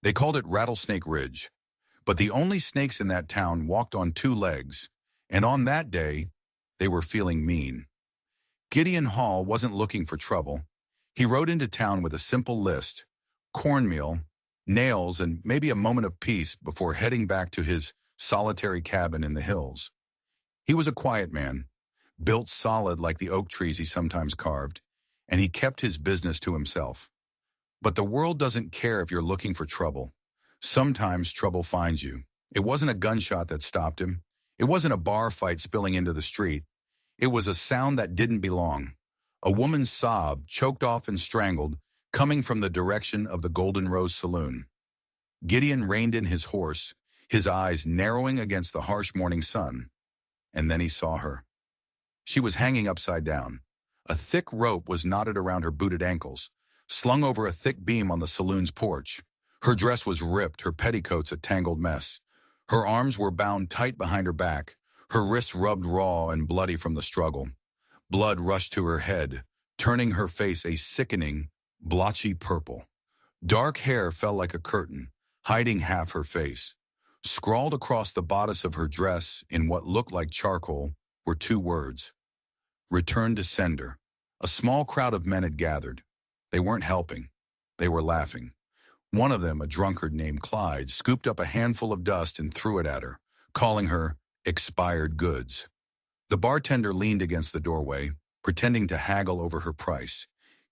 They called it Rattlesnake Ridge. But the only snakes in that town walked on two legs, and on that day, they were feeling mean. Gideon Hall wasn't looking for trouble. He rode into town with a simple list: cornmeal, nails, and maybe a moment of peace before heading back to his solitary cabin in the hills. He was a quiet man, built solid like the oak trees he sometimes carved, and he kept his business to himself. But the world doesn't care if you're looking for trouble. Sometimes trouble finds you. It wasn't a gunshot that stopped him. It wasn't a bar fight spilling into the street. It was a sound that didn't belong. A woman's sob, choked off and strangled, coming from the direction of the Golden Rose Saloon. Gideon reined in his horse, his eyes narrowing against the harsh morning sun. And then he saw her. She was hanging upside down. A thick rope was knotted around her booted ankles, slung over a thick beam on the saloon's porch. Her dress was ripped, her petticoats a tangled mess. Her arms were bound tight behind her back, her wrists rubbed raw and bloody from the struggle. Blood rushed to her head, turning her face a sickening, blotchy purple. Dark hair fell like a curtain, hiding half her face. Scrawled across the bodice of her dress in what looked like charcoal were two words: "Return to sender." A small crowd of men had gathered. They weren't helping. They were laughing. One of them, a drunkard named Clyde, scooped up a handful of dust and threw it at her, calling her expired goods. The bartender leaned against the doorway, pretending to haggle over her price.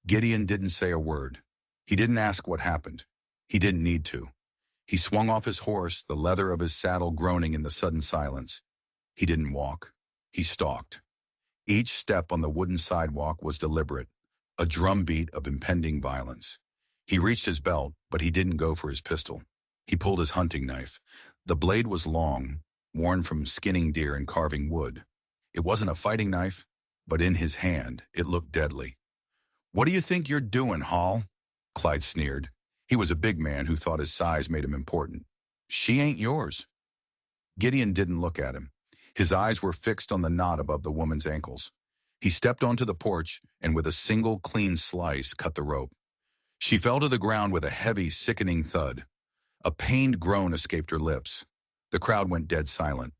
Gideon didn't say a word. He didn't ask what happened. He didn't need to. He swung off his horse, the leather of his saddle groaning in the sudden silence. He didn't walk. He stalked. Each step on the wooden sidewalk was deliberate, a drumbeat of impending violence. He reached his belt, but he didn't go for his pistol. He pulled his hunting knife. The blade was long, worn from skinning deer and carving wood. It wasn't a fighting knife, but in his hand, it looked deadly. "What do you think you're doing, Hall?" Clyde sneered. He was a big man who thought his size made him important. "She ain't yours." Gideon didn't look at him. His eyes were fixed on the knot above the woman's ankles. He stepped onto the porch and with a single clean slice cut the rope. She fell to the ground with a heavy, sickening thud. A pained groan escaped her lips. The crowd went dead silent.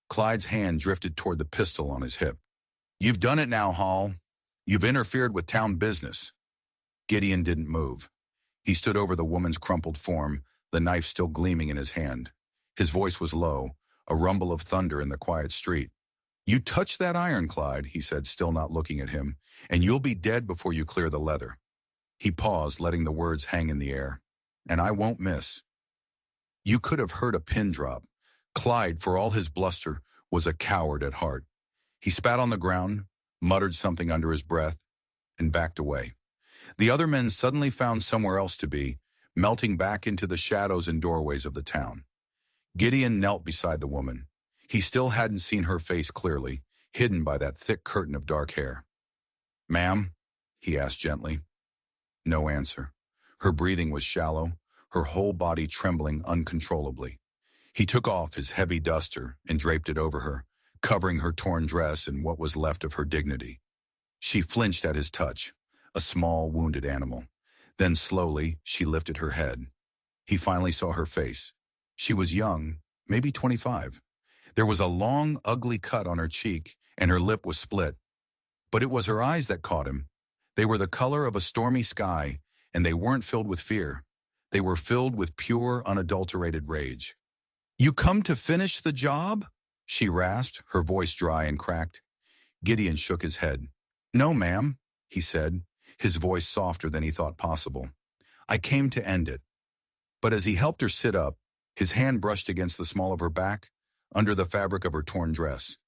Clyde's hand drifted toward the pistol on his hip. "You've done it now, Hall. You've interfered with town business." Gideon didn't move. He stood over the woman's crumpled form, the knife still gleaming in his hand. His voice was low, a rumble of thunder in the quiet street. "You touch that iron, Clyde," he said, still not looking at him, "and you'll be dead before you clear the leather." He paused, letting the words hang in the air. "And I won't miss." You could have heard a pin drop. Clyde, for all his bluster, was a coward at heart. He spat on the ground, muttered something under his breath, and backed away. The other men suddenly found somewhere else to be, melting back into the shadows and doorways of the town. Gideon knelt beside the woman. He still hadn't seen her face clearly, hidden by that thick curtain of dark hair. "Ma'am?" he asked gently. No answer. Her breathing was shallow, her whole body trembling uncontrollably. He took off his heavy duster and draped it over her, covering her torn dress and what was left of her dignity. She flinched at his touch, a small, wounded animal. Then slowly, she lifted her head. He finally saw her face. She was young, maybe 25. There was a long, ugly cut on her cheek, and her lip was split. But it was her eyes that caught him. They were the color of a stormy sky, and they weren't filled with fear. They were filled with pure, unadulterated rage. "You come to finish the job?" she rasped, her voice dry and cracked. Gideon shook his head. "No, ma'am," he said, his voice softer than he thought possible. "I came to end it." But as he helped her sit up, his hand brushed against the small of her back, under the fabric of her torn dress.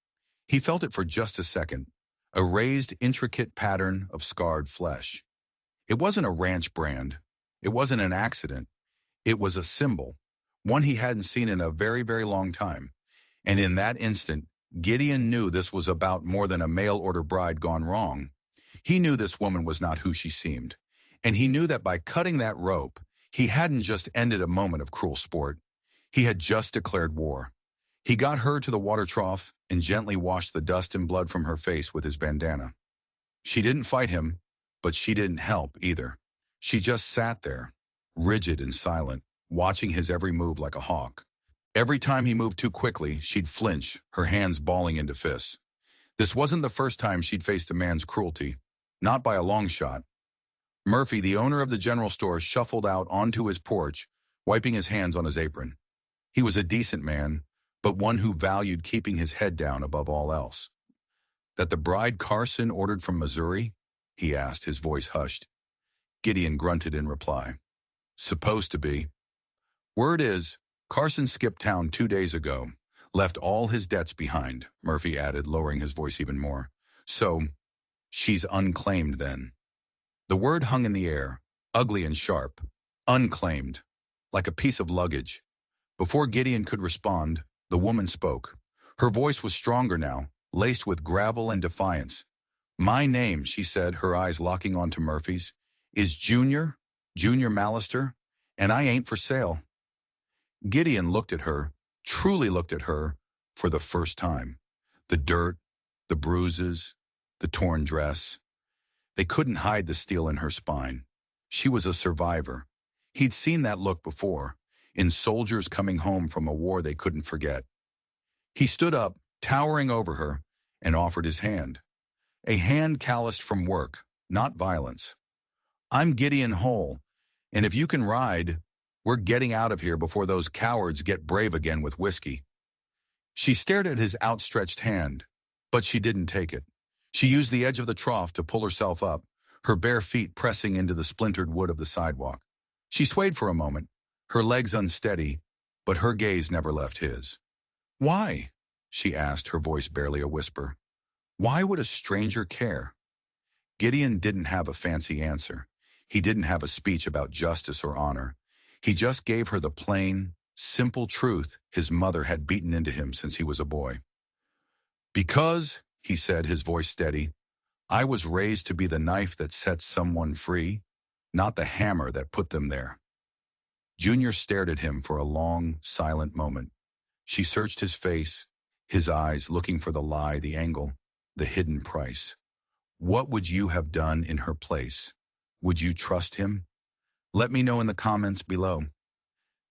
He felt it for just a second, a raised, intricate pattern of scarred flesh. It wasn't a ranch brand. It wasn't an accident. It was a symbol, one he hadn't seen in a very, very long time. And in that instant, Gideon knew this was about more than a mail-order bride gone wrong. He knew this woman was not who she seemed. And he knew that by cutting that rope, he hadn't just ended a moment of cruel sport. He had just declared war. He got her to the water trough and gently washed the dust and blood from her face with his bandana. She didn't fight him, but she didn't help either. She just sat there, rigid and silent, watching his every move like a hawk. Every time he moved too quickly, she'd flinch, her hands balling into fists. This wasn't the first time she'd faced a man's cruelty. Not by a long shot. Murphy, the owner of the general store, shuffled out onto his porch, wiping his hands on his apron. He was a decent man, but one who valued keeping his head down above all else. "That the bride Carson ordered from Missouri?" he asked, his voice hushed. Gideon grunted in reply. "Supposed to be. Word is, Carson skipped town 2 days ago, left all his debts behind," Murphy added, lowering his voice even more. "So, she's unclaimed then." The word hung in the air, ugly and sharp. Unclaimed. Like a piece of luggage. Before Gideon could respond, the woman spoke. Her voice was stronger now, laced with gravel and defiance. "My name," she said, her eyes locking onto Murphy's, "is Junior Mallister, and I ain't for sale." Gideon looked at her, truly looked at her, for the first time. The dirt, the bruises, the torn dress. They couldn't hide the steel in her spine. She was a survivor. He'd seen that look before, in soldiers coming home from a war they couldn't forget. He stood up, towering over her, and offered his hand. A hand calloused from work, not violence. "I'm Gideon Hole, and if you can ride, we're getting out of here before those cowards get brave again with whiskey." She stared at his outstretched hand, but she didn't take it. She used the edge of the trough to pull herself up, her bare feet pressing into the splintered wood of the sidewalk. She swayed for a moment, her legs unsteady, but her gaze never left his. "Why?" she asked, her voice barely a whisper. "Why would a stranger care?" Gideon didn't have a fancy answer. He didn't have a speech about justice or honor. He just gave her the plain, simple truth his mother had beaten into him since he was a boy. "Because," he said, his voice steady, "I was raised to be the knife that sets someone free, not the hammer that put them there." Junior stared at him for a long, silent moment. She searched his face, his eyes, looking for the lie, the angle, the hidden price. "What would you have done in her place? Would you trust him? Let me know in the comments below."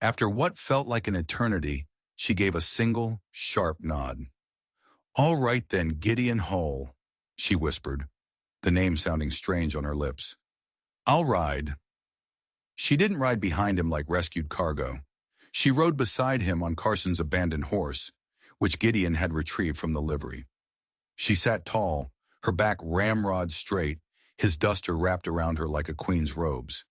After what felt like an eternity, she gave a single, sharp nod. "All right then, Gideon Hole," she whispered, the name sounding strange on her lips. "I'll ride." She didn't ride behind him like rescued cargo. She rode beside him on Carson's abandoned horse, which Gideon had retrieved from the livery. She sat tall, her back ramrod straight, his duster wrapped around her like a queen's robes.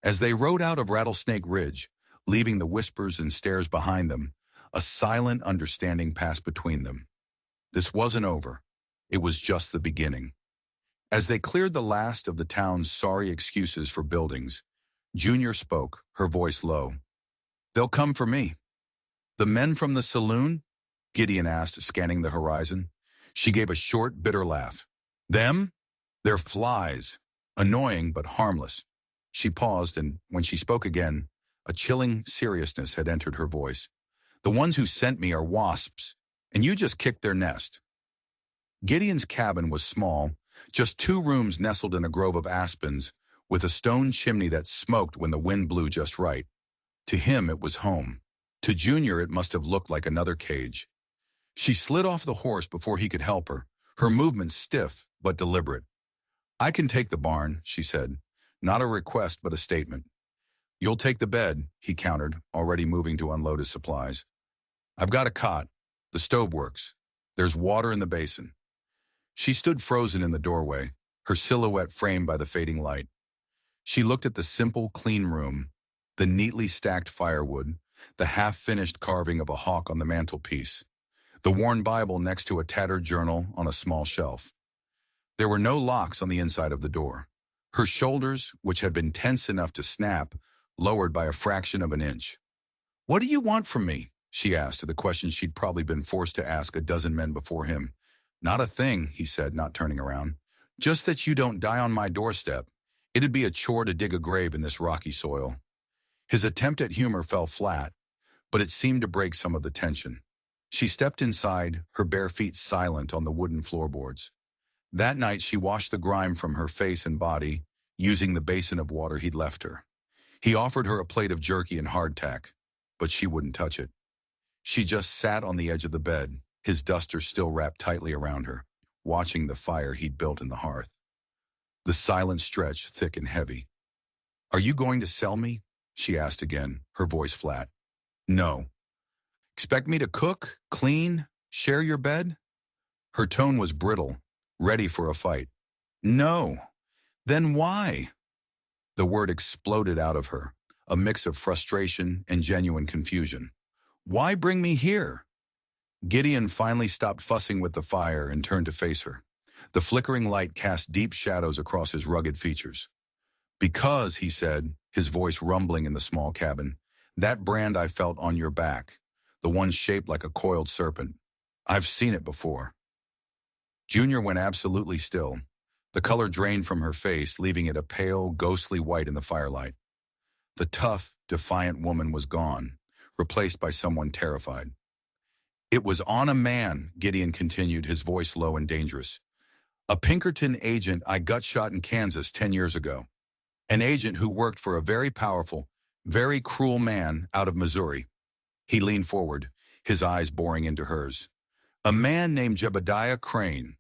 As they rode out of Rattlesnake Ridge, leaving the whispers and stares behind them, a silent understanding passed between them. This wasn't over. It was just the beginning. As they cleared the last of the town's sorry excuses for buildings, Junior spoke, her voice low. "They'll come for me." "The men from the saloon?" Gideon asked, scanning the horizon. She gave a short, bitter laugh. "Them? They're flies. Annoying, but harmless." She paused, and when she spoke again, a chilling seriousness had entered her voice. "The ones who sent me are wasps, and you just kicked their nest." Gideon's cabin was small, just 2 rooms nestled in a grove of aspens, with a stone chimney that smoked when the wind blew just right. To him, it was home. To Junior, it must have looked like another cage. She slid off the horse before he could help her movements stiff but deliberate. "I can take the barn," she said. Not a request, but a statement. "You'll take the bed," he countered, already moving to unload his supplies. "I've got a cot. The stove works. There's water in the basin." She stood frozen in the doorway, her silhouette framed by the fading light. She looked at the simple, clean room, the neatly stacked firewood, the half-finished carving of a hawk on the mantelpiece, the worn Bible next to a tattered journal on a small shelf. There were no locks on the inside of the door. Her shoulders, which had been tense enough to snap, lowered by a fraction of an inch. "What do you want from me?" she asked, the question she'd probably been forced to ask a dozen men before him. "Not a thing," he said, not turning around. "Just that you don't die on my doorstep. It'd be a chore to dig a grave in this rocky soil." His attempt at humor fell flat, but it seemed to break some of the tension. She stepped inside, her bare feet silent on the wooden floorboards. That night she washed the grime from her face and body, using the basin of water he'd left her. He offered her a plate of jerky and hardtack, but she wouldn't touch it. She just sat on the edge of the bed, his duster still wrapped tightly around her, watching the fire he'd built in the hearth. The silence stretched thick and heavy. "Are you going to sell me?" she asked again, her voice flat. "No." "Expect me to cook, clean, share your bed?" Her tone was brittle, ready for a fight. "No." "Then why?" The word exploded out of her, a mix of frustration and genuine confusion. "Why bring me here?" Gideon finally stopped fussing with the fire and turned to face her. The flickering light cast deep shadows across his rugged features. "Because," he said, his voice rumbling in the small cabin, "that brand I felt on your back, the one shaped like a coiled serpent, I've seen it before." Junior went absolutely still. The color drained from her face, leaving it a pale, ghostly white in the firelight. The tough, defiant woman was gone, replaced by someone terrified. "It was on a man," Gideon continued, his voice low and dangerous. "A Pinkerton agent I gut shot in Kansas 10 years ago. An agent who worked for a very powerful, very cruel man out of Missouri." He leaned forward, his eyes boring into hers. "A man named Jebediah Crane."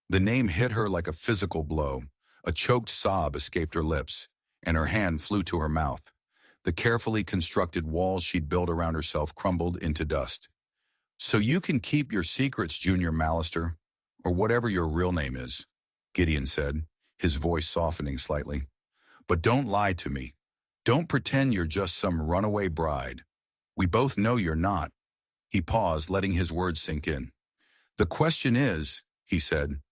The name hit her like a physical blow. A choked sob escaped her lips, and her hand flew to her mouth. The carefully constructed walls she'd built around herself crumbled into dust. "So you can keep your secrets, Junior Mallister, or whatever your real name is," Gideon said, his voice softening slightly. "But don't lie to me. Don't pretend you're just some runaway bride. We both know you're not." He paused, letting his words sink in. "The question is," he said,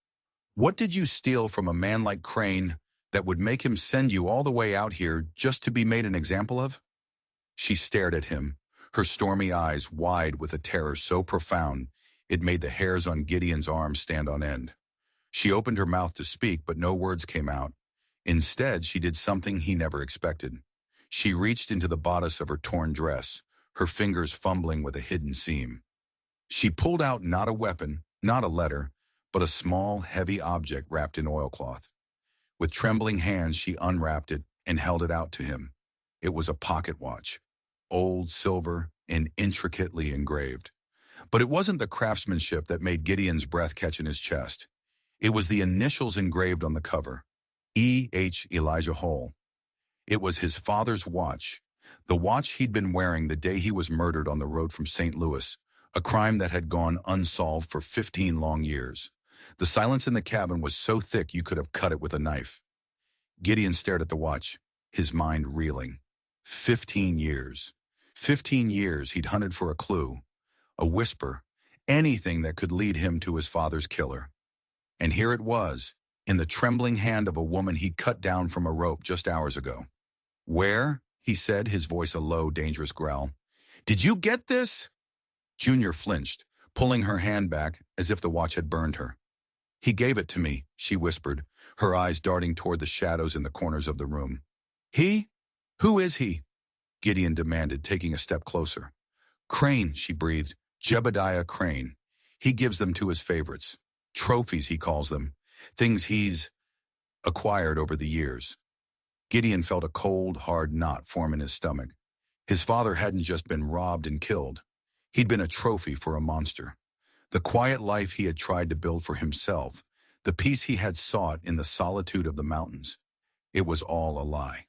"what did you steal from a man like Crane that would make him send you all the way out here just to be made an example of?" She stared at him, her stormy eyes wide with a terror so profound it made the hairs on Gideon's arms stand on end. She opened her mouth to speak, but no words came out. Instead, she did something he never expected. She reached into the bodice of her torn dress, her fingers fumbling with a hidden seam. She pulled out not a weapon, not a letter, but a small, heavy object wrapped in oilcloth. With trembling hands, she unwrapped it and held it out to him. It was a pocket watch, old, silver, and intricately engraved. But it wasn't the craftsmanship that made Gideon's breath catch in his chest. It was the initials engraved on the cover. E. H. Elijah Hole. It was his father's watch, the watch he'd been wearing the day he was murdered on the road from St. Louis, a crime that had gone unsolved for 15 long years. The silence in the cabin was so thick you could have cut it with a knife. Gideon stared at the watch, his mind reeling. 15 years. 15 years he'd hunted for a clue, a whisper, anything that could lead him to his father's killer. And here it was, in the trembling hand of a woman he cut down from a rope just hours ago. "Where?" he said, his voice a low, dangerous growl. "Did you get this?" Junior flinched, pulling her hand back as if the watch had burned her. "He gave it to me," she whispered, her eyes darting toward the shadows in the corners of the room. "He? Who is he?" Gideon demanded, taking a step closer. "Crane," she breathed. "Jebediah Crane. He gives them to his favorites. Trophies, he calls them. Things he's acquired over the years." Gideon felt a cold, hard knot form in his stomach. His father hadn't just been robbed and killed. He'd been a trophy for a monster. The quiet life he had tried to build for himself, the peace he had sought in the solitude of the mountains. It was all a lie.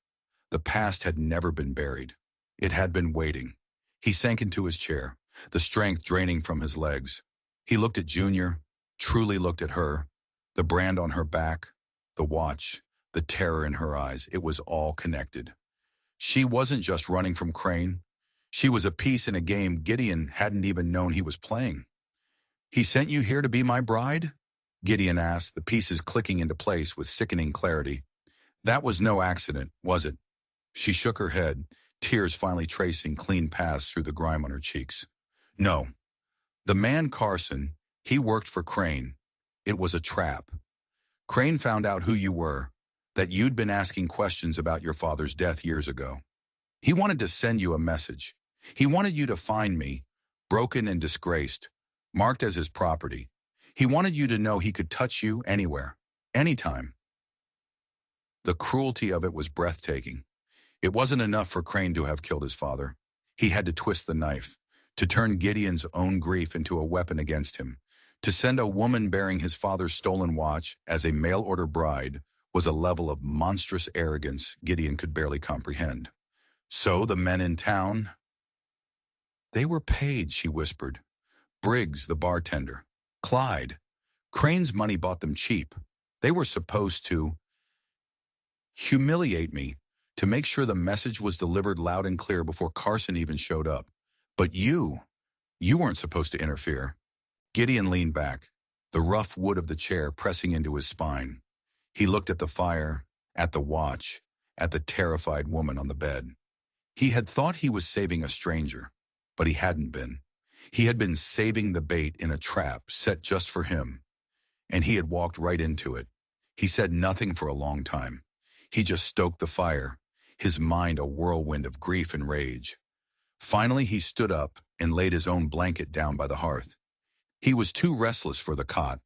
The past had never been buried. It had been waiting. He sank into his chair, the strength draining from his legs. He looked at Junior, truly looked at her, the brand on her back, the watch, the terror in her eyes. It was all connected. She wasn't just running from Crane. She was a piece in a game Gideon hadn't even known he was playing. "He sent you here to be my bride?" Gideon asked, the pieces clicking into place with sickening clarity. "That was no accident, was it?" She shook her head, tears finally tracing clean paths through the grime on her cheeks. "No. The man Carson, he worked for Crane. It was a trap. Crane found out who you were, that you'd been asking questions about your father's death years ago. He wanted to send you a message. He wanted you to find me, broken and disgraced, marked as his property. He wanted you to know he could touch you anywhere, anytime." The cruelty of it was breathtaking. It wasn't enough for Crane to have killed his father. He had to twist the knife, to turn Gideon's own grief into a weapon against him. To send a woman bearing his father's stolen watch as a mail-order bride was a level of monstrous arrogance Gideon could barely comprehend. So the men in town, they were paid, she whispered. Briggs, the bartender. Clyde. Crane's money bought them cheap. They were supposed to humiliate me, to make sure the message was delivered loud and clear before Carson even showed up. But you weren't supposed to interfere. Gideon leaned back, the rough wood of the chair pressing into his spine. He looked at the fire, at the watch, at the terrified woman on the bed. He had thought he was saving a stranger, but he hadn't been. He had been saving the bait in a trap set just for him, and he had walked right into it. He said nothing for a long time. He just stoked the fire, his mind a whirlwind of grief and rage. Finally, he stood up and laid his own blanket down by the hearth. He was too restless for the cot.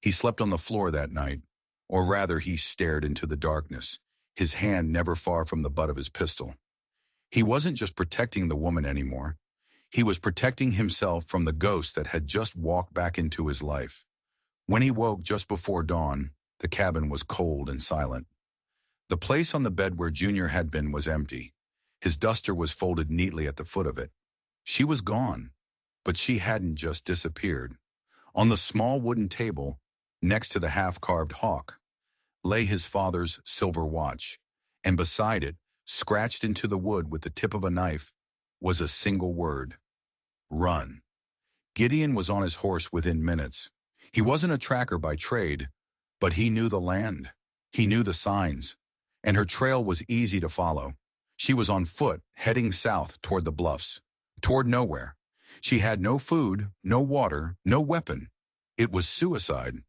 He slept on the floor that night, or rather he stared into the darkness, his hand never far from the butt of his pistol. He wasn't just protecting the woman anymore. He was protecting himself from the ghost that had just walked back into his life. When he woke just before dawn, the cabin was cold and silent. The place on the bed where Junior had been was empty. His duster was folded neatly at the foot of it. She was gone, but she hadn't just disappeared. On the small wooden table, next to the half-carved hawk, lay his father's silver watch, and beside it, scratched into the wood with the tip of a knife, was a single word: run. Gideon was on his horse within minutes. He wasn't a tracker by trade, but he knew the land. He knew the signs, and her trail was easy to follow. She was on foot, heading south toward the bluffs, toward nowhere. She had no food, no water, no weapon. It was suicide.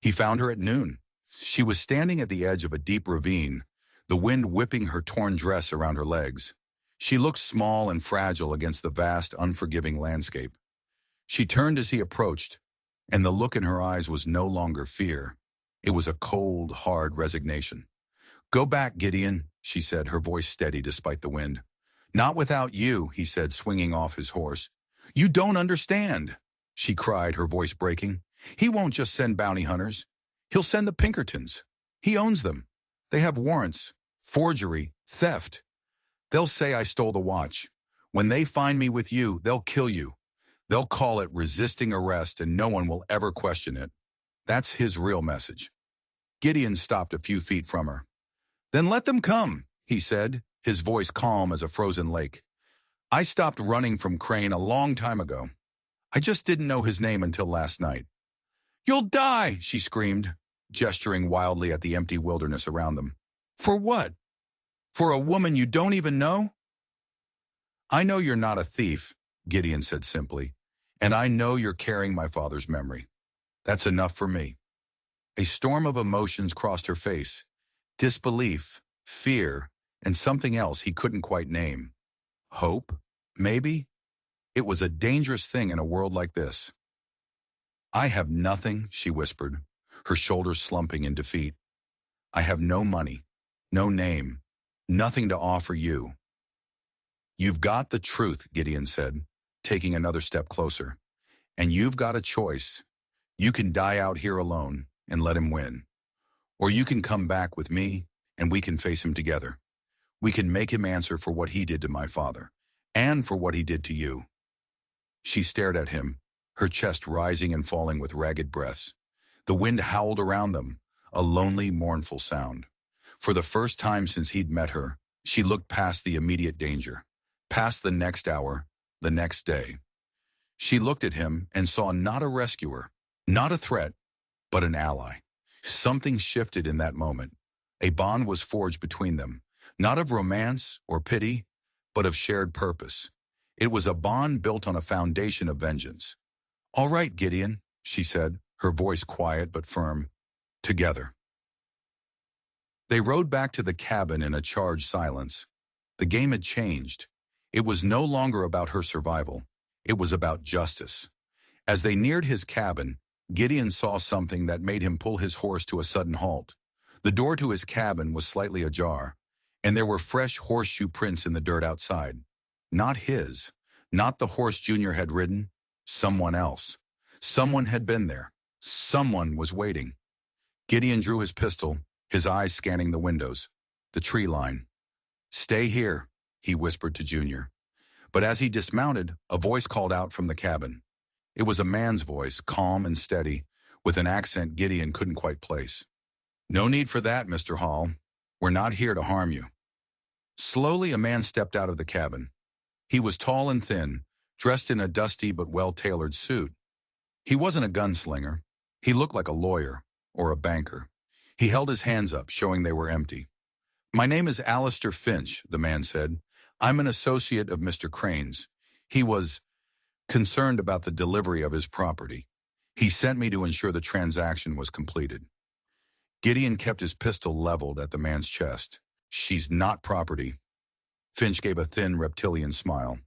He found her at noon. She was standing at the edge of a deep ravine, the wind whipping her torn dress around her legs. She looked small and fragile against the vast, unforgiving landscape. She turned as he approached, and the look in her eyes was no longer fear. It was a cold, hard resignation. "Go back, Gideon," she said, her voice steady despite the wind. "Not without you," he said, swinging off his horse. "You don't understand," she cried, her voice breaking. "He won't just send bounty hunters. He'll send the Pinkertons. He owns them. They have warrants, forgery, theft. They'll say I stole the watch. When they find me with you, they'll kill you. They'll call it resisting arrest, and no one will ever question it. That's his real message." Gideon stopped a few feet from her. "Then let them come," he said, his voice calm as a frozen lake. "I stopped running from Crane a long time ago. I just didn't know his name until last night." "You'll die," she screamed, gesturing wildly at the empty wilderness around them. "For what? For a woman you don't even know?" "I know you're not a thief," Gideon said simply, "and I know you're carrying my father's memory. That's enough for me." A storm of emotions crossed her face: disbelief, fear, and something else he couldn't quite name. Hope, maybe? It was a dangerous thing in a world like this. "I have nothing," she whispered, her shoulders slumping in defeat. "I have no money, no name, nothing to offer you." "You've got the truth," Gideon said, taking another step closer. "And you've got a choice. You can die out here alone and let him win. Or you can come back with me and we can face him together. We can make him answer for what he did to my father, and for what he did to you." She stared at him, her chest rising and falling with ragged breaths. The wind howled around them, a lonely, mournful sound. For the first time since he'd met her, she looked past the immediate danger, past the next hour, the next day. She looked at him and saw not a rescuer, not a threat, but an ally. Something shifted in that moment. A bond was forged between them, not of romance or pity, but of shared purpose. It was a bond built on a foundation of vengeance. "All right, Gideon," she said, her voice quiet but firm. "Together." They rode back to the cabin in a charged silence. The game had changed. It was no longer about her survival. It was about justice. As they neared his cabin, Gideon saw something that made him pull his horse to a sudden halt. The door to his cabin was slightly ajar, And there were fresh horseshoe prints in the dirt outside. Not his. Not the horse Junior had ridden. Someone else. Someone had been there. Someone was waiting. Gideon drew his pistol, his eyes scanning the windows. The tree line. "Stay here," he whispered to Junior. But as he dismounted, a voice called out from the cabin. It was a man's voice, calm and steady, with an accent Gideon couldn't quite place. "No need for that, Mr. Hall. We're not here to harm you." Slowly, a man stepped out of the cabin. He was tall and thin, dressed in a dusty but well-tailored suit. He wasn't a gunslinger. He looked like a lawyer or a banker. He held his hands up, showing they were empty. "My name is Alistair Finch," the man said. "I'm an associate of Mr. Crane's. He was concerned about the delivery of his property. He sent me to ensure the transaction was completed." Gideon kept his pistol leveled at the man's chest. "She's not property." Finch gave a thin reptilian smile.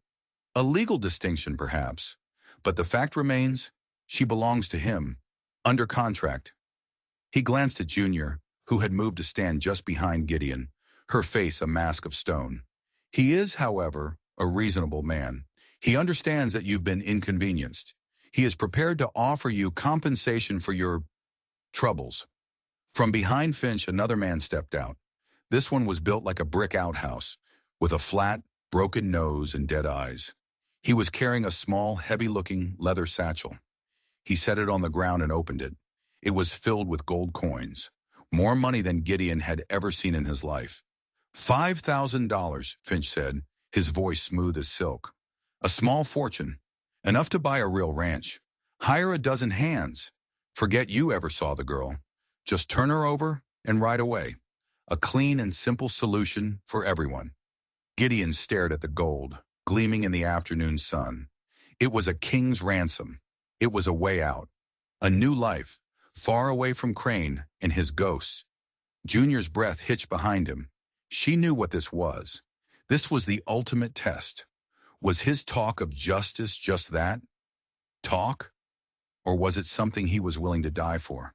"A legal distinction, perhaps, but the fact remains, she belongs to him, under contract." He glanced at Junior, who had moved to stand just behind Gideon, her face a mask of stone. "He is, however, a reasonable man. He understands that you've been inconvenienced. He is prepared to offer you compensation for your troubles." From behind Finch, another man stepped out. This one was built like a brick outhouse, with a flat, broken nose and dead eyes. He was carrying a small, heavy-looking leather satchel. He set it on the ground and opened it. It was filled with gold coins, more money than Gideon had ever seen in his life. $5,000, Finch said, his voice smooth as silk. "A small fortune, enough to buy a real ranch. Hire a dozen hands. Forget you ever saw the girl. Just turn her over and ride away. A clean and simple solution for everyone." Gideon stared at the gold, gleaming in the afternoon sun. It was a king's ransom. It was a way out. A new life, far away from Crane and his ghosts. Junior's breath hitched behind him. She knew what this was. This was the ultimate test. Was his talk of justice just that? Talk? Or was it something he was willing to die for?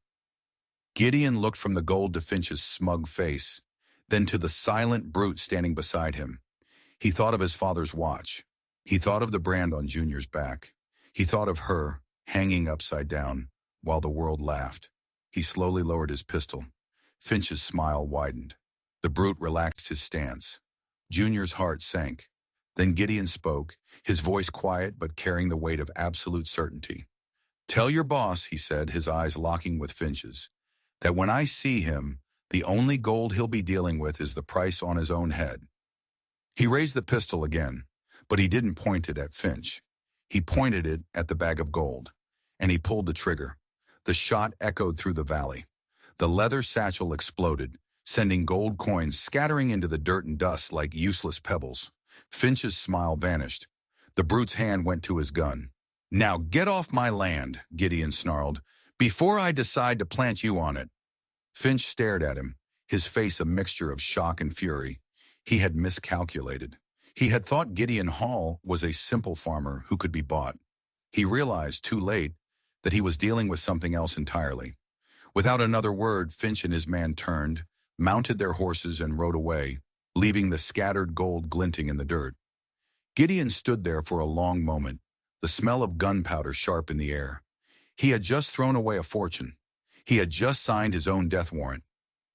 Gideon looked from the gold to Finch's smug face, then to the silent brute standing beside him. He thought of his father's watch. He thought of the brand on Junior's back. He thought of her, hanging upside down, while the world laughed. He slowly lowered his pistol. Finch's smile widened. The brute relaxed his stance. Junior's heart sank. Then Gideon spoke, his voice quiet but carrying the weight of absolute certainty. "Tell your boss," he said, his eyes locking with Finch's, "that when I see him, the only gold he'll be dealing with is the price on his own head." He raised the pistol again, but he didn't point it at Finch. He pointed it at the bag of gold, and he pulled the trigger. The shot echoed through the valley. The leather satchel exploded, sending gold coins scattering into the dirt and dust like useless pebbles. Finch's smile vanished. The brute's hand went to his gun. "Now get off my land," Gideon snarled, "before I decide to plant you on it." Finch stared at him, his face a mixture of shock and fury. He had miscalculated. He had thought Gideon Hall was a simple farmer who could be bought. He realized, too late, that he was dealing with something else entirely. Without another word, Finch and his man turned, mounted their horses and rode away, leaving the scattered gold glinting in the dirt. Gideon stood there for a long moment, the smell of gunpowder sharp in the air. He had just thrown away a fortune. He had just signed his own death warrant.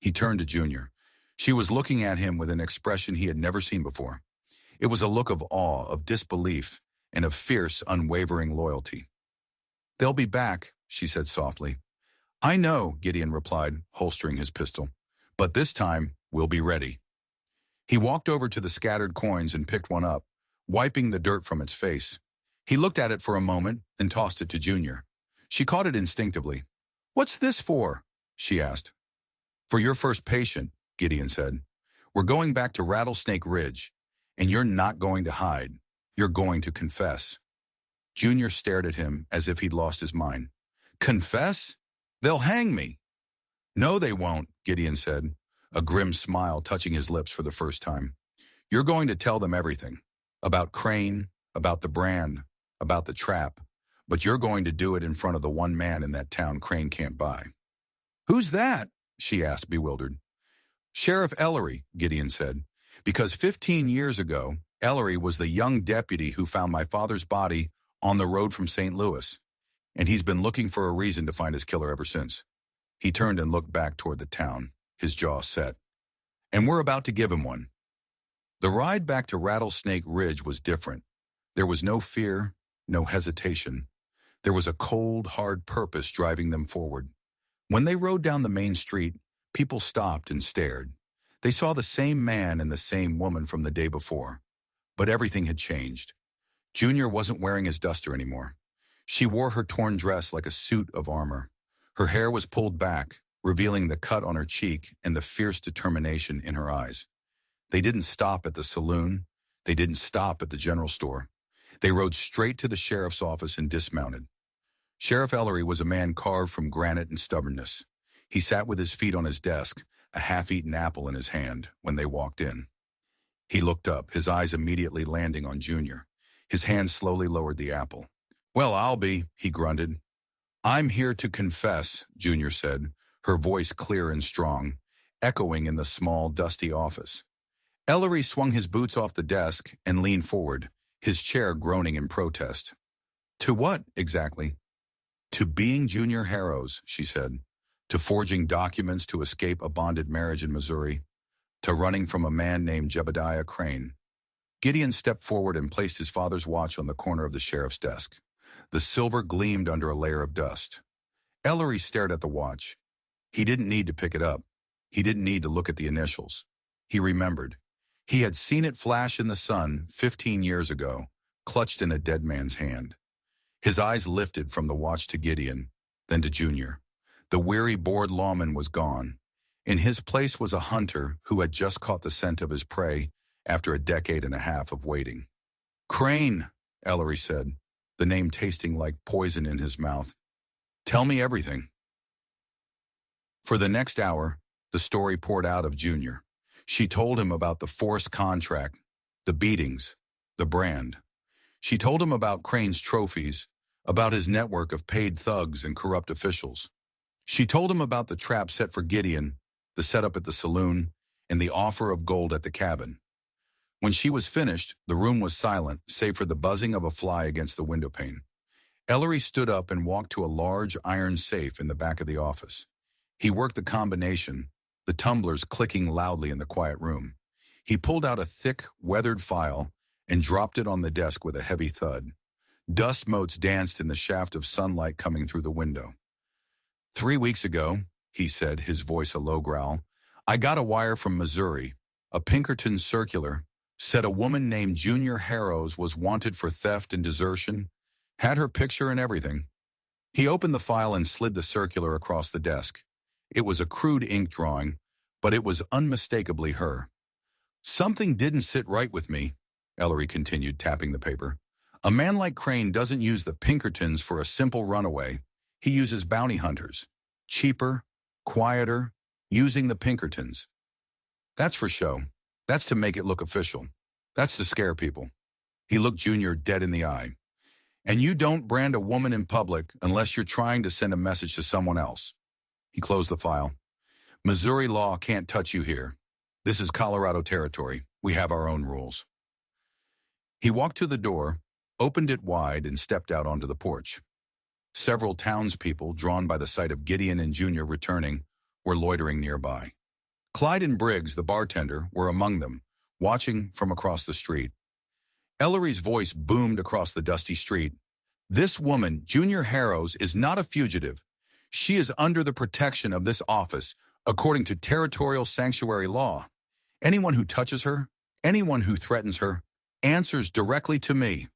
He turned to Junior. She was looking at him with an expression he had never seen before. It was a look of awe, of disbelief, and of fierce, unwavering loyalty. "They'll be back," she said softly. "I know," Gideon replied, holstering his pistol. "But this time, we'll be ready." He walked over to the scattered coins and picked one up, wiping the dirt from its face. He looked at it for a moment, then tossed it to Junior. She caught it instinctively. "What's this for?" she asked. "For your first patient," Gideon said. "We're going back to Rattlesnake Ridge, and you're not going to hide. You're going to confess." Junior stared at him as if he'd lost his mind. "Confess? They'll hang me." "No, they won't," Gideon said, a grim smile touching his lips for the first time. "You're going to tell them everything. About Crane, about the brand, about the trap. But you're going to do it in front of the one man in that town Crane can't buy." "Who's that?" she asked, bewildered. "Sheriff Ellery," Gideon said. Because 15 years ago, Ellery was the young deputy who found my father's body on the road from St. Louis, and he's been looking for a reason to find his killer ever since. He turned and looked back toward the town, his jaw set. And we're about to give him one. The ride back to Rattlesnake Ridge was different. There was no fear, no hesitation. There was a cold, hard purpose driving them forward. When they rode down the main street, people stopped and stared. They saw the same man and the same woman from the day before. But everything had changed. Junior wasn't wearing his duster anymore. She wore her torn dress like a suit of armor. Her hair was pulled back, revealing the cut on her cheek and the fierce determination in her eyes. They didn't stop at the saloon. They didn't stop at the general store. They rode straight to the sheriff's office and dismounted. Sheriff Ellery was a man carved from granite and stubbornness. He sat with his feet on his desk, a half-eaten apple in his hand, when they walked in. He looked up, his eyes immediately landing on Junior. His hand slowly lowered the apple. "Well, I'll be," he grunted. "I'm here to confess," Junior said, her voice clear and strong, echoing in the small, dusty office. Ellery swung his boots off the desk and leaned forward, his chair groaning in protest. "To what, exactly?" "To being Junior Harrows," she said. "To forging documents to escape a bonded marriage in Missouri. To running from a man named Jebediah Crane." Gideon stepped forward and placed his father's watch on the corner of the sheriff's desk. The silver gleamed under a layer of dust. Ellery stared at the watch. He didn't need to pick it up. He didn't need to look at the initials. He remembered. He had seen it flash in the sun 15 years ago, clutched in a dead man's hand. His eyes lifted from the watch to Gideon, then to Junior. The weary, bored lawman was gone. In his place was a hunter who had just caught the scent of his prey after a decade and a half of waiting. "Crane," Ellery said, the name tasting like poison in his mouth. "Tell me everything." For the next hour, the story poured out of Junior. She told him about the forced contract, the beatings, the brand. She told him about Crane's trophies, about his network of paid thugs and corrupt officials. She told him about the trap set for Gideon, the setup at the saloon, and the offer of gold at the cabin. When she was finished, the room was silent, save for the buzzing of a fly against the windowpane. Ellery stood up and walked to a large iron safe in the back of the office. He worked the combination, the tumblers clicking loudly in the quiet room. He pulled out a thick, weathered file and dropped it on the desk with a heavy thud. Dust motes danced in the shaft of sunlight coming through the window. 3 weeks ago, he said, his voice a low growl, I got a wire from Missouri. A Pinkerton circular said a woman named Junior Harrows was wanted for theft and desertion, had her picture and everything. He opened the file and slid the circular across the desk. It was a crude ink drawing, but it was unmistakably her. Something didn't sit right with me, Ellery continued, tapping the paper. A man like Crane doesn't use the Pinkertons for a simple runaway. He uses bounty hunters. Cheaper, quieter, using the Pinkertons. That's for show. That's to make it look official. That's to scare people. He looked Junior dead in the eye. And you don't brand a woman in public unless you're trying to send a message to someone else. He closed the file. Missouri law can't touch you here. This is Colorado territory. We have our own rules. He walked to the door, opened it wide, and stepped out onto the porch. Several townspeople, drawn by the sight of Gideon and Junior returning, were loitering nearby. Clyde and Briggs, the bartender, were among them, watching from across the street. Ellery's voice boomed across the dusty street. This woman, Junior Harrows, is not a fugitive. She is under the protection of this office, according to territorial sanctuary law. Anyone who touches her, anyone who threatens her, answers directly to me.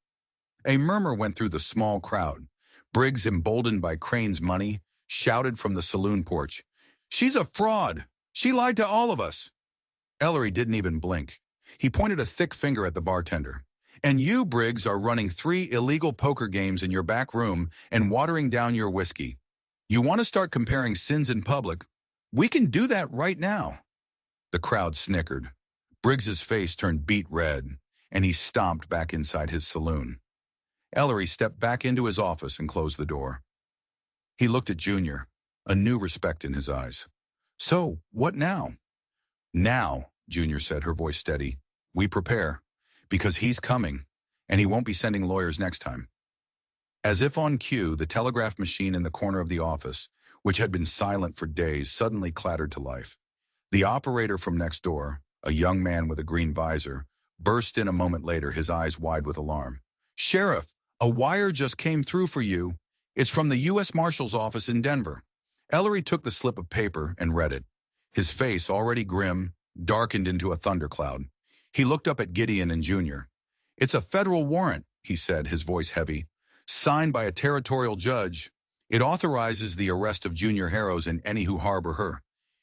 A murmur went through the small crowd. Briggs, emboldened by Crane's money, shouted from the saloon porch, She's a fraud! She lied to all of us! Ellery didn't even blink. He pointed a thick finger at the bartender. And you, Briggs, are running 3 illegal poker games in your back room and watering down your whiskey. You want to start comparing sins in public? We can do that right now. The crowd snickered. Briggs's face turned beet red, and he stomped back inside his saloon. Ellery stepped back into his office and closed the door. He looked at Junior, a new respect in his eyes. So, what now? Now, Junior said, her voice steady. We prepare, because he's coming, and he won't be sending lawyers next time. As if on cue, the telegraph machine in the corner of the office, which had been silent for days, suddenly clattered to life. The operator from next door, a young man with a green visor, burst in a moment later, his eyes wide with alarm. Sheriff, a wire just came through for you. It's from the U.S. Marshal's office in Denver. Ellery took the slip of paper and read it. His face, already grim, darkened into a thundercloud. He looked up at Gideon and Junior. It's a federal warrant, he said, his voice heavy. Signed by a territorial judge. It authorizes the arrest of Junior Harrows and any who harbor her.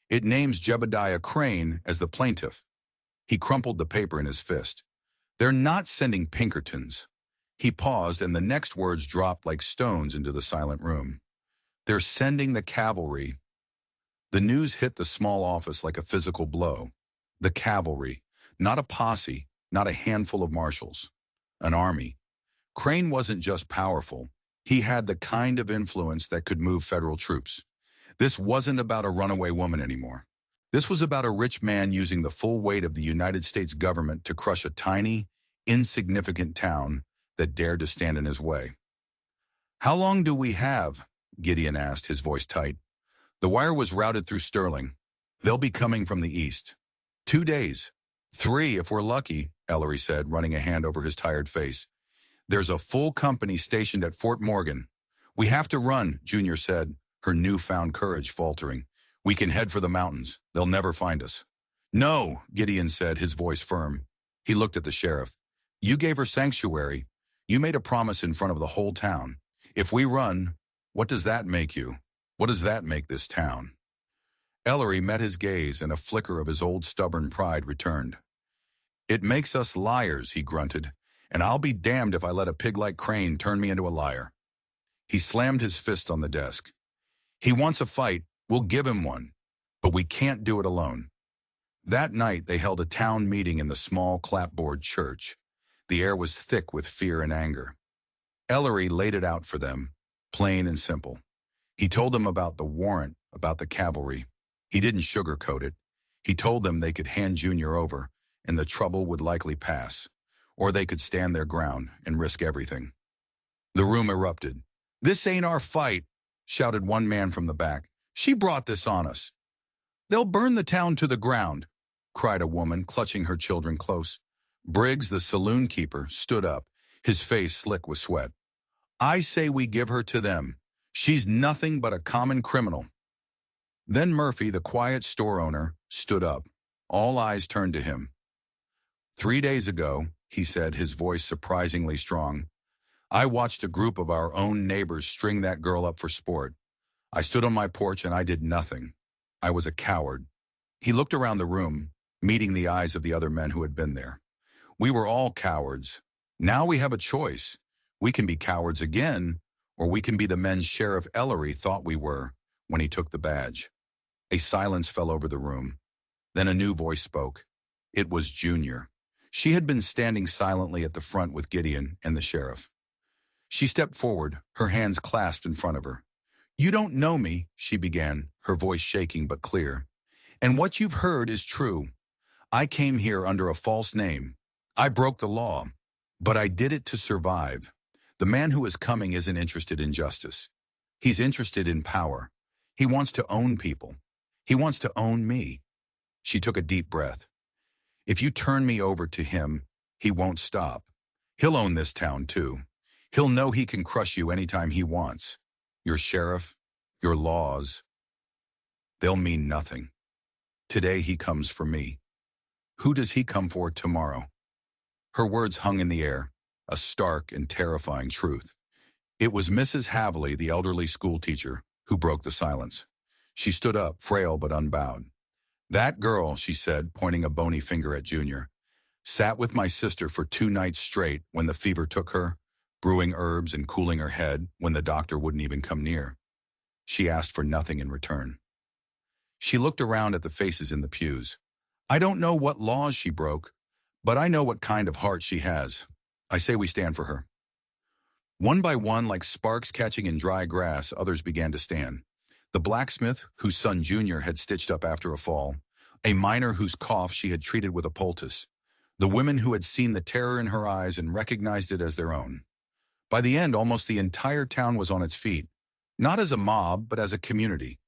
It names Jebediah Crane as the plaintiff. He crumpled the paper in his fist. They're not sending Pinkertons. He paused, and the next words dropped like stones into the silent room. They're sending the cavalry. The news hit the small office like a physical blow. The cavalry. Not a posse, not a handful of marshals. An army. Crane wasn't just powerful. He had the kind of influence that could move federal troops. This wasn't about a runaway woman anymore. This was about a rich man using the full weight of the United States government to crush a tiny, insignificant town that dared to stand in his way. How long do we have? Gideon asked, his voice tight. The wire was routed through Sterling. They'll be coming from the east. 2 days. 3 if we're lucky, Ellery said, running a hand over his tired face. There's a full company stationed at Fort Morgan. We have to run, Junior said, her newfound courage faltering. We can head for the mountains. They'll never find us. No, Gideon said, his voice firm. He looked at the sheriff. You gave her sanctuary. You made a promise in front of the whole town. If we run, what does that make you? What does that make this town? Ellery met his gaze, and a flicker of his old stubborn pride returned. It makes us liars, he grunted, and I'll be damned if I let a pig like Crane turn me into a liar. He slammed his fist on the desk. He wants a fight. We'll give him one. But we can't do it alone. That night, they held a town meeting in the small clapboard church. The air was thick with fear and anger. Ellery laid it out for them, plain and simple. He told them about the warrant, about the cavalry. He didn't sugarcoat it. He told them they could hand Junior over, and the trouble would likely pass. Or they could stand their ground and risk everything. The room erupted. This ain't our fight, shouted one man from the back. She brought this on us. They'll burn the town to the ground, cried a woman, clutching her children close. Briggs, the saloon keeper, stood up, his face slick with sweat. I say we give her to them. She's nothing but a common criminal. Then Murphy, the quiet store owner, stood up. All eyes turned to him. 3 days ago, he said, his voice surprisingly strong, I watched a group of our own neighbors string that girl up for sport. I stood on my porch and I did nothing. I was a coward. He looked around the room, meeting the eyes of the other men who had been there. We were all cowards. Now we have a choice. We can be cowards again, or we can be the men Sheriff Ellery thought we were when he took the badge. A silence fell over the room. Then a new voice spoke. It was Junior. She had been standing silently at the front with Gideon and the sheriff. She stepped forward, her hands clasped in front of her. You don't know me, she began, her voice shaking but clear. And what you've heard is true. I came here under a false name. I broke the law, but I did it to survive. The man who is coming isn't interested in justice. He's interested in power. He wants to own people. He wants to own me. She took a deep breath. If you turn me over to him, he won't stop. He'll own this town too. He'll know he can crush you anytime he wants. Your sheriff, your laws, they'll mean nothing. Today he comes for me. Who does he come for tomorrow? Her words hung in the air, a stark and terrifying truth. It was Mrs. Havley, the elderly schoolteacher, who broke the silence. She stood up, frail but unbowed. That girl, she said, pointing a bony finger at Junior, sat with my sister for 2 nights straight when the fever took her, brewing herbs and cooling her head when the doctor wouldn't even come near. She asked for nothing in return. She looked around at the faces in the pews. I don't know what laws she broke, but I know what kind of heart she has. I say we stand for her. One by one, like sparks catching in dry grass, others began to stand. The blacksmith, whose son Junior had stitched up after a fall, a miner whose cough she had treated with a poultice, the women who had seen the terror in her eyes and recognized it as their own. By the end, almost the entire town was on its feet, not as a mob, but as a community.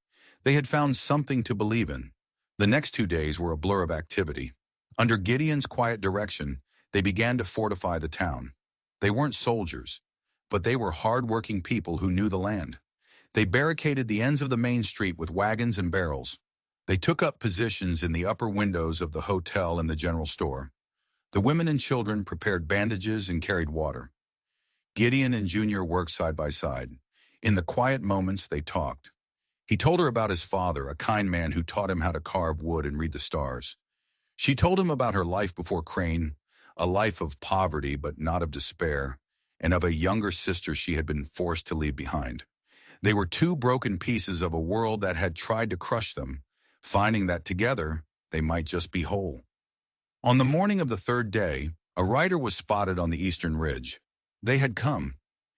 They had found something to believe in. The next 2 days were a blur of activity. Under Gideon's quiet direction, they began to fortify the town. They weren't soldiers, but they were hard-working people who knew the land. They barricaded the ends of the main street with wagons and barrels. They took up positions in the upper windows of the hotel and the general store. The women and children prepared bandages and carried water. Gideon and Junior worked side by side. In the quiet moments, they talked. He told her about his father, a kind man who taught him how to carve wood and read the stars. She told him about her life before Crane, a life of poverty but not of despair, and of a younger sister she had been forced to leave behind. They were two broken pieces of a world that had tried to crush them, finding that together they might just be whole. On the morning of the third day, a rider was spotted on the eastern ridge. They had come.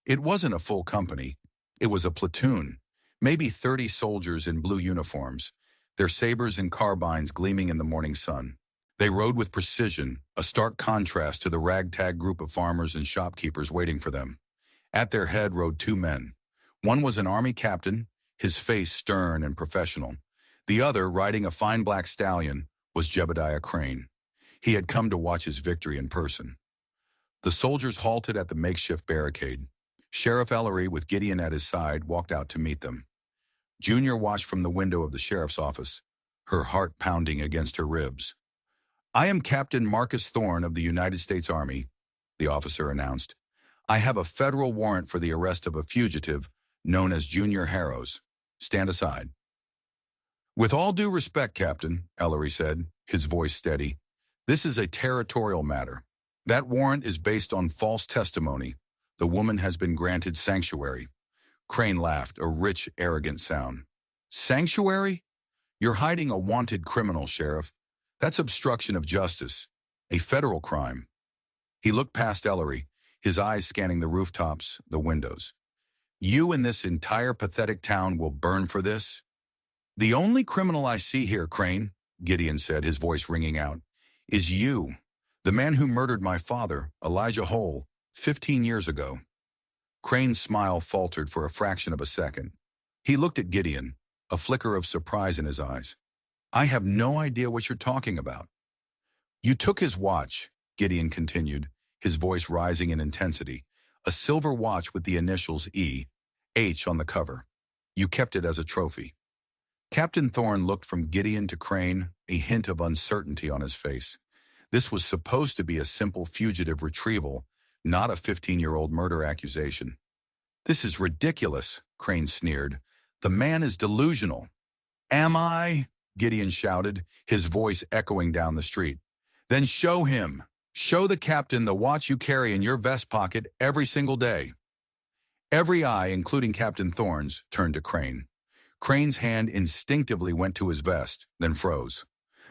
It wasn't a full company. It was a platoon, maybe 30 soldiers in blue uniforms, their sabers and carbines gleaming in the morning sun. They rode with precision, a stark contrast to the ragtag group of farmers and shopkeepers waiting for them. At their head rode two men. One was an army captain, his face stern and professional. The other, riding a fine black stallion, was Jebediah Crane. He had come to watch his victory in person. The soldiers halted at the makeshift barricade. Sheriff Ellery, with Gideon at his side, walked out to meet them. Junior watched from the window of the sheriff's office, her heart pounding against her ribs. "I am Captain Marcus Thorne of the United States Army," the officer announced. "I have a federal warrant for the arrest of a fugitive known as Junior Harrows. Stand aside." "With all due respect, Captain," Ellery said, his voice steady, "this is a territorial matter. That warrant is based on false testimony. The woman has been granted sanctuary." Crane laughed, a rich, arrogant sound. "Sanctuary? You're hiding a wanted criminal, Sheriff. That's obstruction of justice, a federal crime." He looked past Ellery, his eyes scanning the rooftops, the windows. "You and this entire pathetic town will burn for this?" "The only criminal I see here, Crane," Gideon said, his voice ringing out, "is you, the man who murdered my father, Elijah Hole, 15 years ago." Crane's smile faltered for a fraction of a second. He looked at Gideon, a flicker of surprise in his eyes. "I have no idea what you're talking about." "You took his watch," Gideon continued, his voice rising in intensity, "a silver watch with the initials E.H. on the cover. You kept it as a trophy." Captain Thorne looked from Gideon to Crane, a hint of uncertainty on his face. This was supposed to be a simple fugitive retrieval, not a 15-year-old murder accusation. "This is ridiculous," Crane sneered. "The man is delusional." "Am I?" Gideon shouted, his voice echoing down the street. "Then show him. Show the captain the watch you carry in your vest pocket every single day." Every eye, including Captain Thorne's, turned to Crane. Crane's hand instinctively went to his vest, then froze.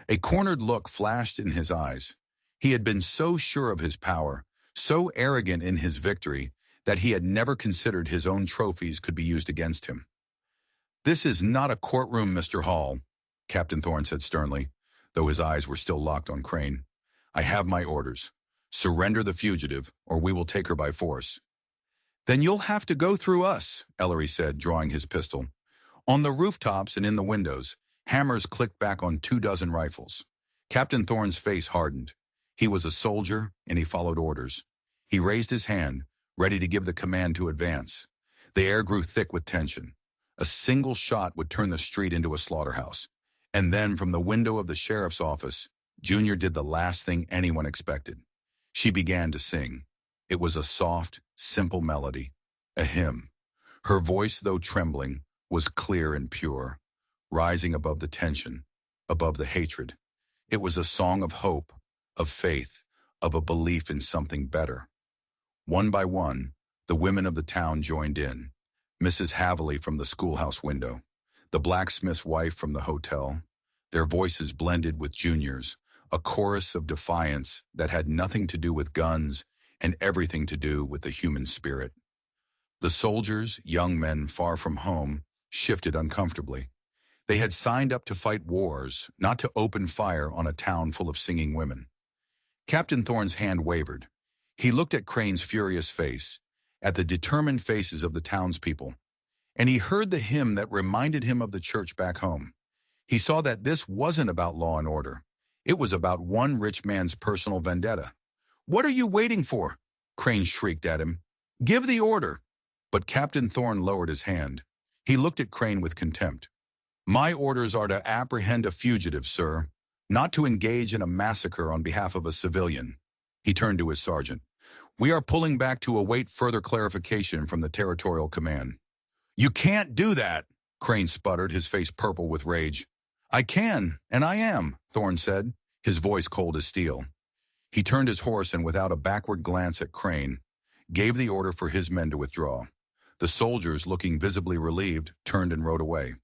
A cornered look flashed in his eyes. He had been so sure of his power, so arrogant in his victory, that he had never considered his own trophies could be used against him. "This is not a courtroom, Mr. Hall," Captain Thorne said sternly, though his eyes were still locked on Crane. "I have my orders. Surrender the fugitive, or we will take her by force." "Then you'll have to go through us," Ellery said, drawing his pistol. On the rooftops and in the windows, hammers clicked back on 24 rifles. Captain Thorne's face hardened. He was a soldier, and he followed orders. He raised his hand, ready to give the command to advance. The air grew thick with tension. A single shot would turn the street into a slaughterhouse. And then, from the window of the sheriff's office, Junior did the last thing anyone expected. She began to sing. It was a soft, simple melody, a hymn. Her voice, though trembling, was clear and pure, rising above the tension, above the hatred. It was a song of hope, of faith, of a belief in something better. One by one, the women of the town joined in. Mrs. Haverly from the schoolhouse window, the blacksmith's wife from the hotel. Their voices blended with Junior's, a chorus of defiance that had nothing to do with guns and everything to do with the human spirit. The soldiers, young men far from home, shifted uncomfortably. They had signed up to fight wars, not to open fire on a town full of singing women. Captain Thorne's hand wavered. He looked at Crane's furious face, at the determined faces of the townspeople, and he heard the hymn that reminded him of the church back home. He saw that this wasn't about law and order. It was about one rich man's personal vendetta. "What are you waiting for?" Crane shrieked at him. "Give the order." But Captain Thorne lowered his hand. He looked at Crane with contempt. "My orders are to apprehend a fugitive, sir, not to engage in a massacre on behalf of a civilian." He turned to his sergeant. "We are pulling back to await further clarification from the territorial command." "You can't do that," Crane sputtered, his face purple with rage. "I can, and I am," Thorne said, his voice cold as steel. He turned his horse and, without a backward glance at Crane, gave the order for his men to withdraw. The soldiers, looking visibly relieved, turned and rode away.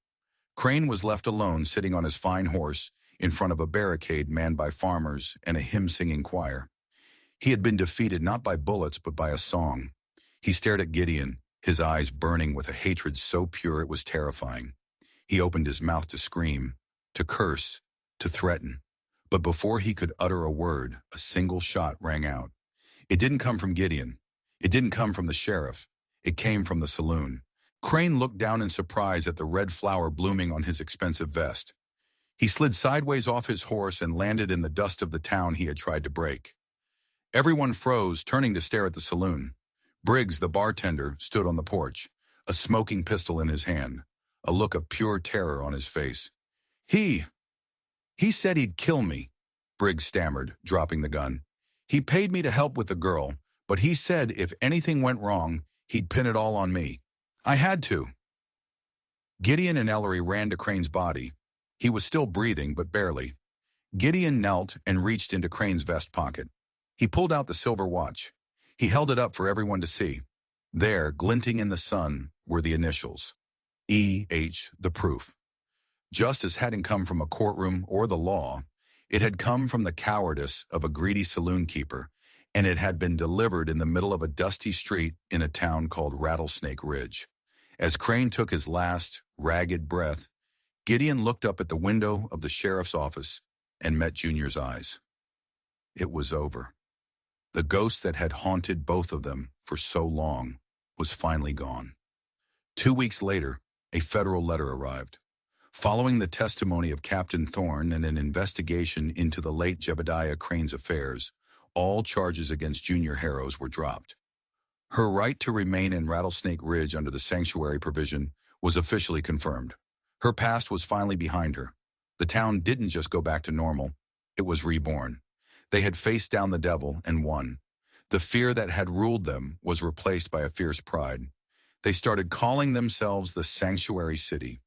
Crane was left alone, sitting on his fine horse, in front of a barricade manned by farmers and a hymn-singing choir. He had been defeated not by bullets but by a song. He stared at Gideon, his eyes burning with a hatred so pure it was terrifying. He opened his mouth to scream, to curse, to threaten. But before he could utter a word, a single shot rang out. It didn't come from Gideon. It didn't come from the sheriff. It came from the saloon. Crane looked down in surprise at the red flower blooming on his expensive vest. He slid sideways off his horse and landed in the dust of the town he had tried to break. Everyone froze, turning to stare at the saloon. Briggs, the bartender, stood on the porch, a smoking pistol in his hand, a look of pure terror on his face. He said he'd kill me," Briggs stammered, dropping the gun. "He paid me to help with the girl, but he said if anything went wrong, he'd pin it all on me. I had to." Gideon and Ellery ran to Crane's body. He was still breathing, but barely. Gideon knelt and reached into Crane's vest pocket. He pulled out the silver watch. He held it up for everyone to see. There, glinting in the sun, were the initials. E.H., the proof. Justice hadn't come from a courtroom or the law. It had come from the cowardice of a greedy saloon keeper, and it had been delivered in the middle of a dusty street in a town called Rattlesnake Ridge. As Crane took his last, ragged breath, Gideon looked up at the window of the sheriff's office and met Junior's eyes. It was over. The ghost that had haunted both of them for so long was finally gone. 2 weeks later, a federal letter arrived. Following the testimony of Captain Thorne and an investigation into the late Jebediah Crane's affairs, all charges against Junior Harrows were dropped. Her right to remain in Rattlesnake Ridge under the sanctuary provision was officially confirmed. Her past was finally behind her. The town didn't just go back to normal, it was reborn. They had faced down the devil and won. The fear that had ruled them was replaced by a fierce pride. They started calling themselves the Sanctuary City.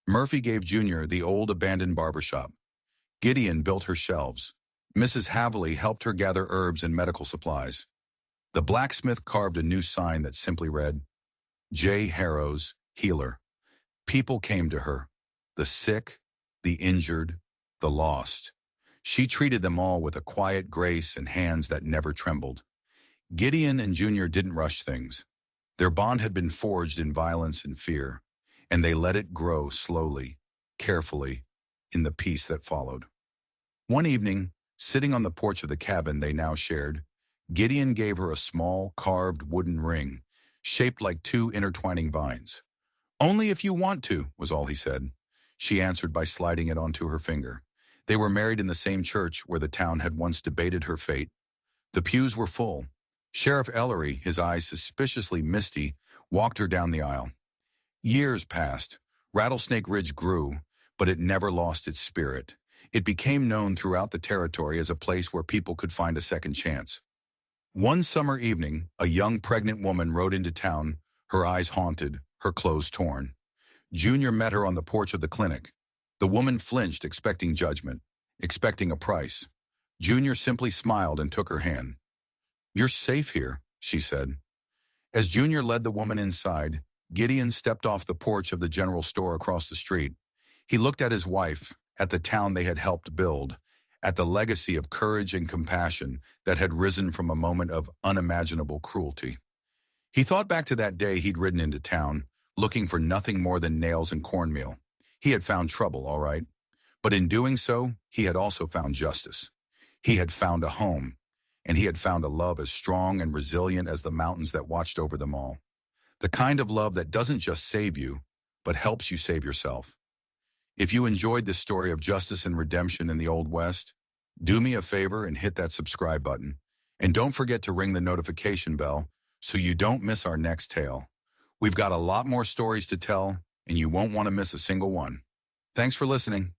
Murphy gave Junior the old abandoned barbershop. Gideon built her shelves. Mrs. Haverly helped her gather herbs and medical supplies. The blacksmith carved a new sign that simply read, J. Harrows, Healer. People came to her, the sick, the injured, the lost. She treated them all with a quiet grace and hands that never trembled. Gideon and Junior didn't rush things. Their bond had been forged in violence and fear, and they let it grow slowly, carefully, in the peace that followed. One evening, sitting on the porch of the cabin they now shared, Gideon gave her a small, carved wooden ring, shaped like two intertwining vines. "Only if you want to," was all he said. She answered by sliding it onto her finger. They were married in the same church where the town had once debated her fate. The pews were full. Sheriff Ellery, his eyes suspiciously misty, walked her down the aisle. Years passed. Rattlesnake Ridge grew, but it never lost its spirit. It became known throughout the territory as a place where people could find a second chance. One summer evening, a young pregnant woman rode into town, her eyes haunted, her clothes torn. Junior met her on the porch of the clinic. The woman flinched, expecting judgment, expecting a price. Junior simply smiled and took her hand. "You're safe here," she said. As Junior led the woman inside, Gideon stepped off the porch of the general store across the street. He looked at his wife, at the town they had helped build, at the legacy of courage and compassion that had risen from a moment of unimaginable cruelty. He thought back to that day he'd ridden into town, looking for nothing more than nails and cornmeal. He had found trouble, all right. But in doing so, he had also found justice. He had found a home, and he had found a love as strong and resilient as the mountains that watched over them all. The kind of love that doesn't just save you, but helps you save yourself. If you enjoyed this story of justice and redemption in the Old West, do me a favor and hit that subscribe button. And don't forget to ring the notification bell so you don't miss our next tale. We've got a lot more stories to tell, and you won't want to miss a single one. Thanks for listening.